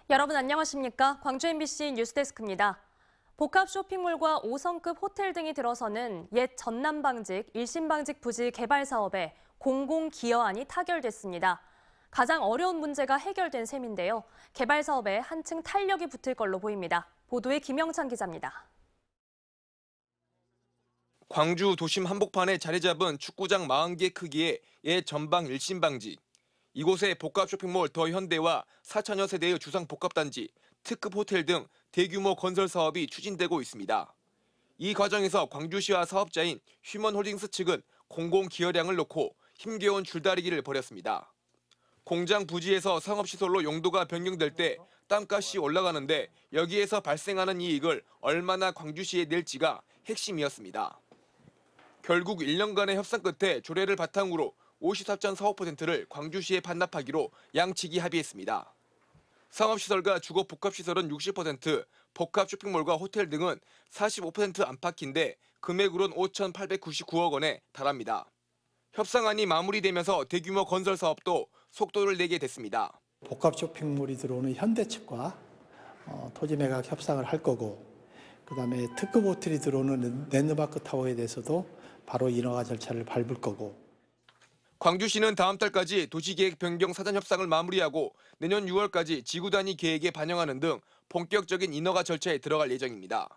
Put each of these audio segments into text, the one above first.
여러분 안녕하십니까? 광주 MBC 뉴스데스크입니다. 복합 쇼핑몰과 5성급 호텔 등이 들어서는 옛 전남방직, 일신방직 부지 개발 사업에 공공기여안이 타결됐습니다. 가장 어려운 문제가 해결된 셈인데요. 개발 사업에 한층 탄력이 붙을 걸로 보입니다. 보도에 김영찬 기자입니다. 광주 도심 한복판에 자리 잡은 축구장 40개 크기의 옛 전방 일신방직. 이곳에 복합 쇼핑몰 더 현대와 4천여 세대의 주상 복합단지, 특급 호텔 등 대규모 건설 사업이 추진되고 있습니다. 이 과정에서 광주시와 사업자인 휴먼홀딩스 측은 공공기여량을 놓고 힘겨운 줄다리기를 벌였습니다. 공장 부지에서 상업시설로 용도가 변경될 때 땅값이 올라가는데 여기에서 발생하는 이익을 얼마나 광주시에 낼지가 핵심이었습니다. 결국 1년간의 협상 끝에 조례를 바탕으로 54.45%를 광주시에 반납하기로 양측이 합의했습니다. 상업시설과 주거복합시설은 60%, 복합 쇼핑몰과 호텔 등은 45% 안팎인데 금액으론 5,899억 원에 달합니다. 협상안이 마무리되면서 대규모 건설 사업도 속도를 내게 됐습니다. 복합 쇼핑몰이 들어오는 현대 측과 토지 매각 협상을 할 거고, 그다음에 특급 호텔이 들어오는 랜드마크 타워에 대해서도 바로 인허가 절차를 밟을 거고. 광주시는 다음 달까지 도시계획 변경 사전 협상을 마무리하고 내년 6월까지 지구 단위 계획에 반영하는 등 본격적인 인허가 절차에 들어갈 예정입니다.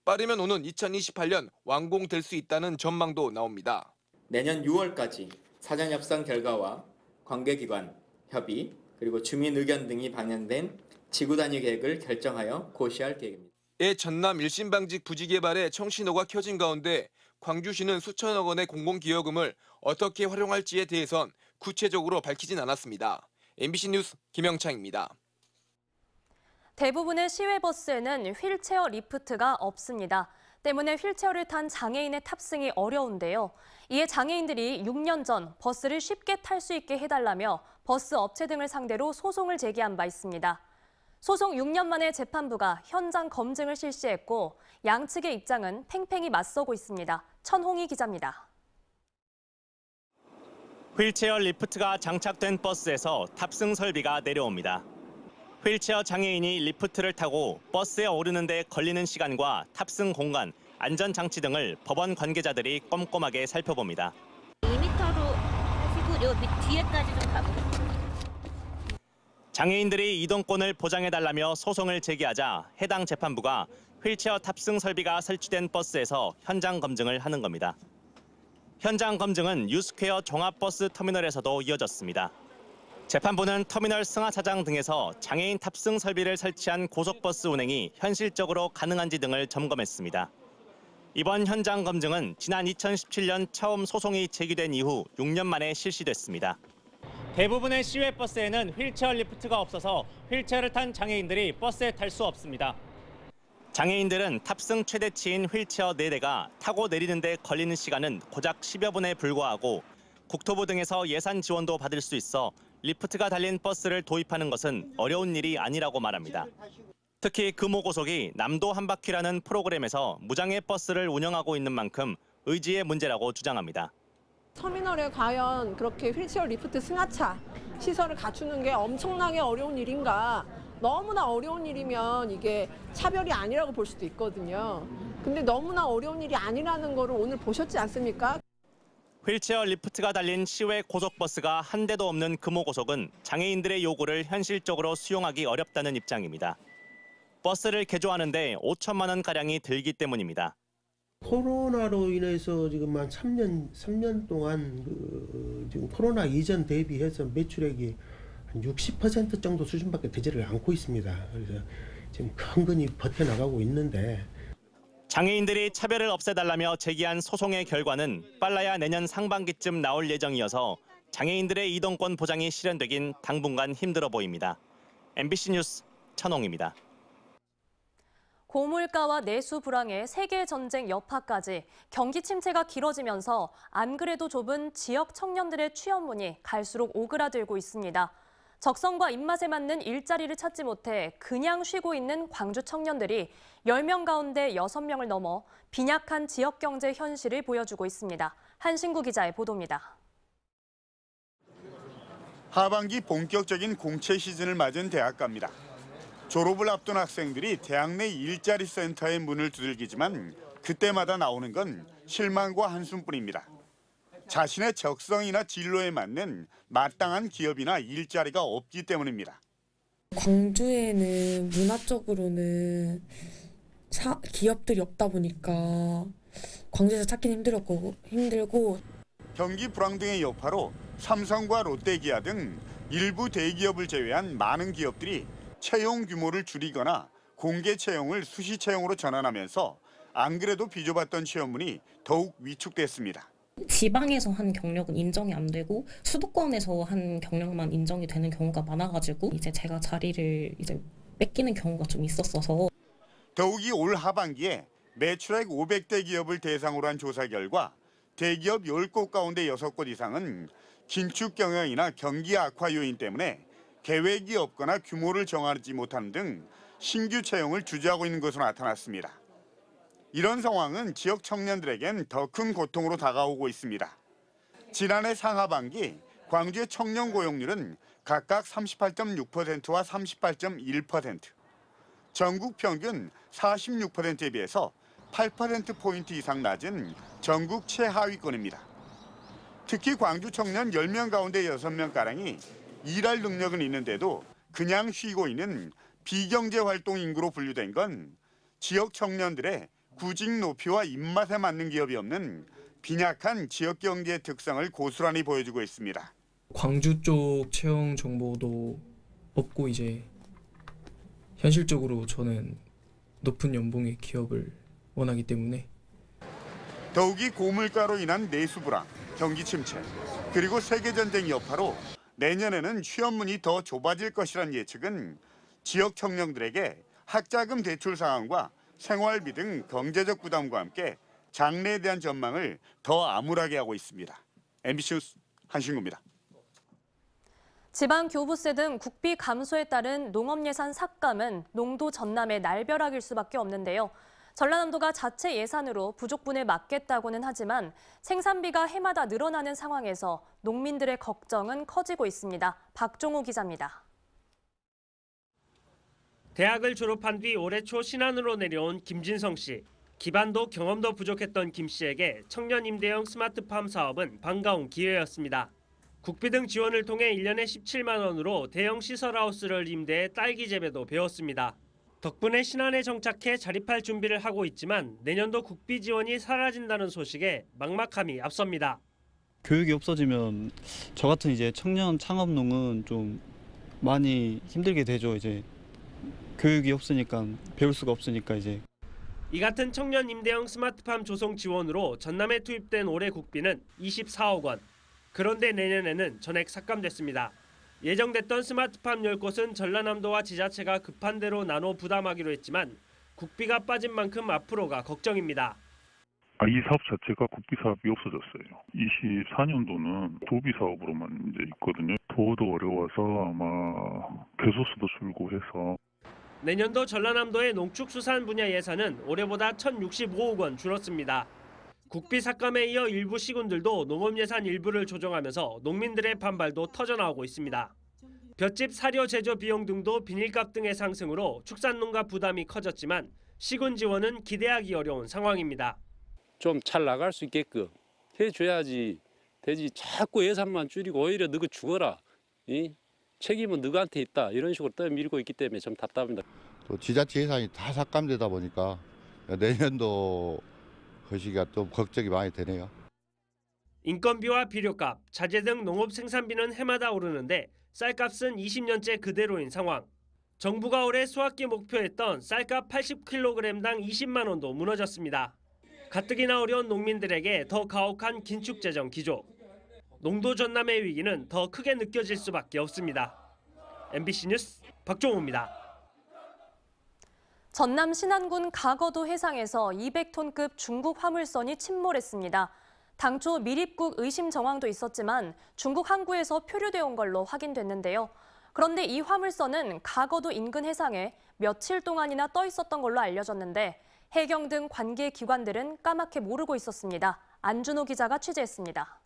빠르면 오는 2028년 완공될 수 있다는 전망도 나옵니다. 내년 6월까지 사전 협상 결과와 관계기관, 협의, 그리고 주민 의견 등이 반영된 지구 단위 계획을 결정하여 고시할 계획입니다. 옛 전남 일신방직 부지 개발에 청신호가 켜진 가운데 광주시는 수천억 원의 공공기여금을 어떻게 활용할지에 대해선 구체적으로 밝히진 않았습니다. MBC 뉴스 김영창입니다. 대부분의 시외버스에는 휠체어 리프트가 없습니다. 때문에 휠체어를 탄 장애인의 탑승이 어려운데요. 이에 장애인들이 6년 전 버스를 쉽게 탈 수 있게 해달라며 버스 업체 등을 상대로 소송을 제기한 바 있습니다. 소송 6년 만에 재판부가 현장 검증을 실시했고 양측의 입장은 팽팽히 맞서고 있습니다. 천홍희 기자입니다. 휠체어 리프트가 장착된 버스에서 탑승 설비가 내려옵니다. 휠체어 장애인이 리프트를 타고 버스에 오르는 데 걸리는 시간과 탑승 공간, 안전장치 등을 법원 관계자들이 꼼꼼하게 살펴봅니다. 2m로 하시고 요 밑 뒤에까지 좀 가보겠습니다. 장애인들이 이동권을 보장해달라며 소송을 제기하자 해당 재판부가 휠체어 탑승 설비가 설치된 버스에서 현장 검증을 하는 겁니다. 현장 검증은 유스퀘어 종합버스 터미널에서도 이어졌습니다. 재판부는 터미널 승하차장 등에서 장애인 탑승 설비를 설치한 고속버스 운행이 현실적으로 가능한지 등을 점검했습니다. 이번 현장 검증은 지난 2017년 처음 소송이 제기된 이후 6년 만에 실시됐습니다. 대부분의 시외버스에는 휠체어 리프트가 없어서 휠체어를 탄 장애인들이 버스에 탈 수 없습니다. 장애인들은 탑승 최대치인 휠체어 4대가 타고 내리는 데 걸리는 시간은 고작 10여 분에 불과하고 국토부 등에서 예산 지원도 받을 수 있어 리프트가 달린 버스를 도입하는 것은 어려운 일이 아니라고 말합니다. 특히 금호고속이 남도 한 바퀴라는 프로그램에서 무장애 버스를 운영하고 있는 만큼 의지의 문제라고 주장합니다. 터미널에 과연 그렇게 휠체어 리프트 승하차 시설을 갖추는 게 엄청나게 어려운 일인가? 너무나 어려운 일이면 이게 차별이 아니라고 볼 수도 있거든요. 근데 너무나 어려운 일이 아니라는 거를 오늘 보셨지 않습니까? 휠체어 리프트가 달린 시외 고속버스가 한 대도 없는 금호고속은 장애인들의 요구를 현실적으로 수용하기 어렵다는 입장입니다. 버스를 개조하는 데 5천만 원가량이 들기 때문입니다. 코로나로 인해서 지금 한 3년 동안 지금 코로나 이전 대비해서 매출액이 한 60% 정도 수준밖에 되지를 않고 있습니다. 그래서 지금 근근히 버텨나가고 있는데 장애인들이 차별을 없애달라며 제기한 소송의 결과는 빨라야 내년 상반기쯤 나올 예정이어서 장애인들의 이동권 보장이 실현되긴 당분간 힘들어 보입니다. MBC 뉴스 천홍입니다. 고물가와 내수 불황에 세계 전쟁 여파까지 경기 침체가 길어지면서 안 그래도 좁은 지역 청년들의 취업문이 갈수록 오그라들고 있습니다. 적성과 입맛에 맞는 일자리를 찾지 못해 그냥 쉬고 있는 광주 청년들이 10명 가운데 6명을 넘어 빈약한 지역 경제 현실을 보여주고 있습니다. 한신구 기자의 보도입니다. 하반기 본격적인 공채 시즌을 맞은 대학가입니다. 졸업을 앞둔 학생들이 대학 내 일자리 센터의 문을 두들기지만 그때마다 나오는 건 실망과 한숨뿐입니다. 자신의 적성이나 진로에 맞는 마땅한 기업이나 일자리가 없기 때문입니다. 광주에는 문화적으로는 기업들이 없다 보니까 광주에서 찾기는 힘들고 경기 불황 등의 여파로 삼성과 롯데기아 등 일부 대기업을 제외한 많은 기업들이 채용 규모를 줄이거나 공개 채용을 수시 채용으로 전환하면서 안 그래도 비좁았던 취업문이 더욱 위축됐습니다. 지방에서 한 경력은 인정이 안 되고 수도권에서 한 경력만 인정이 되는 경우가 많아가지고 이제 제가 자리를 이제 뺏기는 경우가 좀 있었어서 더욱이 올 하반기에 매출액 500대 기업을 대상으로 한 조사 결과 대기업 10곳 가운데 6곳 이상은 긴축 경영이나 경기 악화 요인 때문에 계획이 없거나 규모를 정하지 못하는 등 신규 채용을 주저하고 있는 것으로 나타났습니다. 이런 상황은 지역 청년들에겐 더 큰 고통으로 다가오고 있습니다. 지난해 상하반기 광주의 청년 고용률은 각각 38.6%와 38.1%, 전국 평균 46%에 비해서 8%포인트 이상 낮은 전국 최하위권입니다. 특히 광주 청년 10명 가운데 6명가량이 일할 능력은 있는데도 그냥 쉬고 있는 비경제활동 인구로 분류된 건 지역 청년들의 구직 높이와 입맛에 맞는 기업이 없는 빈약한 지역 경제의 특성을 고스란히 보여주고 있습니다. 광주 쪽 채용 정보도 없고 이제 현실적으로 저는 높은 연봉의 기업을 원하기 때문에 더욱이 고물가로 인한 내수 불황, 경기 침체, 그리고 세계전쟁 여파로 내년에는 취업문이 더 좁아질 것이란 예측은 지역 청년들에게 학자금 대출 상황과 생활비 등 경제적 부담과 함께 장래에 대한 전망을 더 암울하게 하고 있습니다. MBC 뉴스 한신구입니다. 지방 교부세 등 국비 감소에 따른 농업 예산 삭감은 농도 전남의 날벼락일 수밖에 없는데요. 전라남도가 자체 예산으로 부족분을 막겠다고는 하지만 생산비가 해마다 늘어나는 상황에서 농민들의 걱정은 커지고 있습니다. 박종호 기자입니다. 대학을 졸업한 뒤 올해 초 신안으로 내려온 김진성 씨. 기반도 경험도 부족했던 김 씨에게 청년 임대형 스마트팜 사업은 반가운 기회였습니다. 국비 등 지원을 통해 1년에 17만 원으로 대형 시설하우스를 임대해 딸기 재배도 배웠습니다. 덕분에 신안에 정착해 자립할 준비를 하고 있지만 내년도 국비 지원이 사라진다는 소식에 막막함이 앞섭니다. 교육이 없어지면 저 같은 이제 청년 창업농은 좀 많이 힘들게 되죠. 이제 교육이 없으니까 배울 수가 없으니까 이제. 이 같은 청년 임대형 스마트팜 조성 지원으로 전남에 투입된 올해 국비는 24억 원. 그런데 내년에는 전액 삭감됐습니다. 예정됐던 스마트팜 10곳은 전라남도와 지자체가 급한 대로 나눠 부담하기로 했지만 국비가 빠진 만큼 앞으로가 걱정입니다. 이 사업 자체가 국비 사업이 없어졌어요. 24년도는 도비 사업으로만 이제 있거든요. 더도 어려워서 아마 개소수도 줄고 해서. 내년도 전라남도의 농축수산 분야 예산은 올해보다 1,065억 원 줄었습니다. 국비 삭감에 이어 일부 시군들도 농업 예산 일부를 조정하면서 농민들의 반발도 터져나오고 있습니다. 볏짚 사료 제조 비용 등도 비닐값 등의 상승으로 축산농가 부담이 커졌지만 시군 지원은 기대하기 어려운 상황입니다. 좀 잘 나갈 수 있게끔 해줘야지 되지. 자꾸 예산만 줄이고 오히려 너가 죽어라. 책임은 너한테 있다. 이런 식으로 떠밀고 있기 때문에 좀 답답합니다. 또 지자체 예산이 다 삭감되다 보니까 내년도 거시기가 좀 걱정이 많이 되네요. 인건비와 비료값, 자재 등 농업 생산비는 해마다 오르는데 쌀값은 20년째 그대로인 상황. 정부가 올해 수확기 목표했던 쌀값 80kg당 20만 원도 무너졌습니다. 가뜩이나 어려운 농민들에게 더 가혹한 긴축 재정 기조. 농도 전남의 위기는 더 크게 느껴질 수밖에 없습니다. MBC 뉴스 박종호입니다. 전남 신안군 가거도 해상에서 200톤급 중국 화물선이 침몰했습니다. 당초 밀입국 의심 정황도 있었지만 중국 항구에서 표류돼 온 걸로 확인됐는데요. 그런데 이 화물선은 가거도 인근 해상에 며칠 동안이나 떠 있었던 걸로 알려졌는데 해경 등 관계 기관들은 까맣게 모르고 있었습니다. 안준호 기자가 취재했습니다.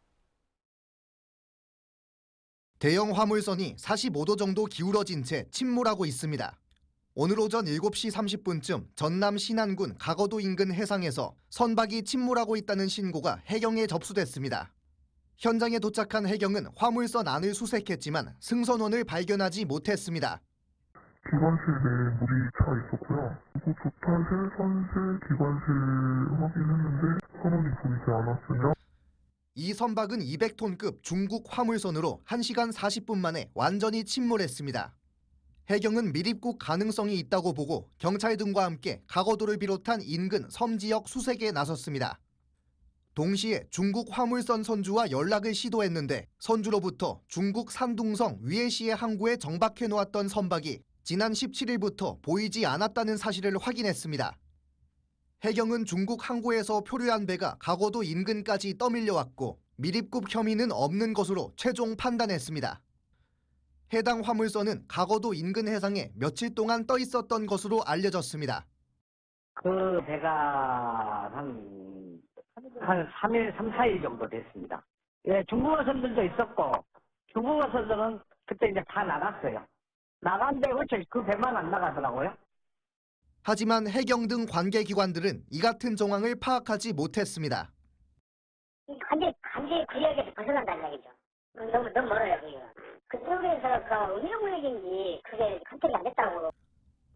대형 화물선이 45도 정도 기울어진 채 침몰하고 있습니다. 오늘 오전 7시 30분쯤 전남 신안군 가거도 인근 해상에서 선박이 침몰하고 있다는 신고가 해경에 접수됐습니다. 현장에 도착한 해경은 화물선 안을 수색했지만 승선원을 발견하지 못했습니다. 기관실 내에 물이 차 있었고요. 그리고 조타실, 선실, 기관실 확인했는데 선원이 보이지 않았어요. 이 선박은 200톤급 중국 화물선으로 1시간 40분 만에 완전히 침몰했습니다. 해경은 밀입국 가능성이 있다고 보고 경찰 등과 함께 가거도를 비롯한 인근 섬 지역 수색에 나섰습니다. 동시에 중국 화물선 선주와 연락을 시도했는데 선주로부터 중국 산둥성 위에시의 항구에 정박해 놓았던 선박이 지난 17일부터 보이지 않았다는 사실을 확인했습니다. 해경은 중국 항구에서 표류한 배가 가거도 인근까지 떠밀려왔고 밀입국 혐의는 없는 것으로 최종 판단했습니다. 해당 화물선은 가거도 인근 해상에 며칠 동안 떠 있었던 것으로 알려졌습니다. 그 배가 한 3일, 3, 4일 정도 됐습니다. 예, 중국어선들도 있었고 중국어선들은 그때 이제 다 나갔어요. 나간데 어째 그 배만 안 나가더라고요. 하지만 해경 등 관계기관들은 이 같은 정황을 파악하지 못했습니다. 간제 구역에서 벗어난다는 얘기죠. 너무 멀어요, 그게. 그쪽에서 어느 구역인지 그게 컨택이 안 됐다고.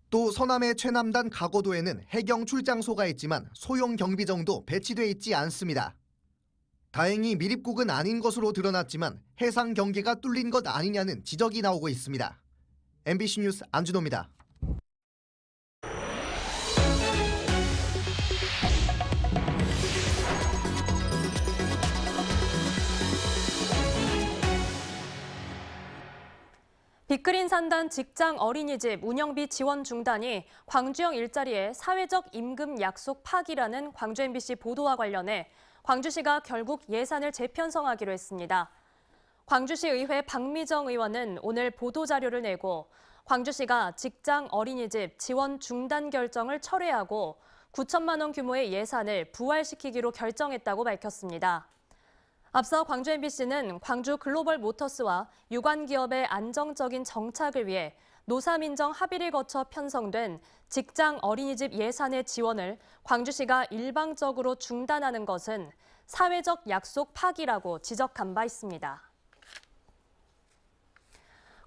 또 서남의 최남단 가거도에는 해경 출장소가 있지만 소형 경비정도 배치돼 있지 않습니다. 다행히 밀입국은 아닌 것으로 드러났지만 해상 경계가 뚫린 것 아니냐는 지적이 나오고 있습니다. MBC 뉴스 안준호입니다. 빅그린 산단 직장 어린이집 운영비 지원 중단이 광주형 일자리의 사회적 임금 약속 파기라는 광주 MBC 보도와 관련해 광주시가 결국 예산을 재편성하기로 했습니다. 광주시 의회 박미정 의원은 오늘 보도자료를 내고 광주시가 직장 어린이집 지원 중단 결정을 철회하고 9천만 원 규모의 예산을 부활시키기로 결정했다고 밝혔습니다. 앞서 광주 MBC는 광주 글로벌 모터스와 유관 기업의 안정적인 정착을 위해 노사민정 합의를 거쳐 편성된 직장 어린이집 예산의 지원을 광주시가 일방적으로 중단하는 것은 사회적 약속 파기라고 지적한 바 있습니다.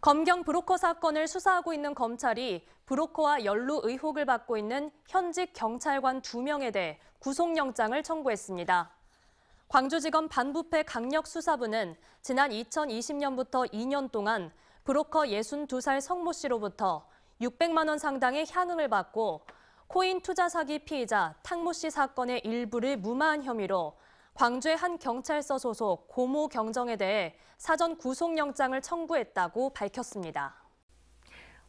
검경 브로커 사건을 수사하고 있는 검찰이 브로커와 연루 의혹을 받고 있는 현직 경찰관 2명에 대해 구속영장을 청구했습니다. 광주지검 반부패 강력수사부는 지난 2020년부터 2년 동안 브로커 62살 성모 씨로부터 600만 원 상당의 향응을 받고 코인 투자 사기 피의자 탕모 씨 사건의 일부를 무마한 혐의로 광주의 한 경찰서 소속 고모 경정에 대해 사전 구속영장을 청구했다고 밝혔습니다.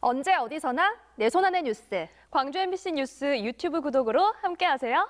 언제 어디서나 내 손 안의 뉴스. 광주 MBC 뉴스 유튜브 구독으로 함께하세요.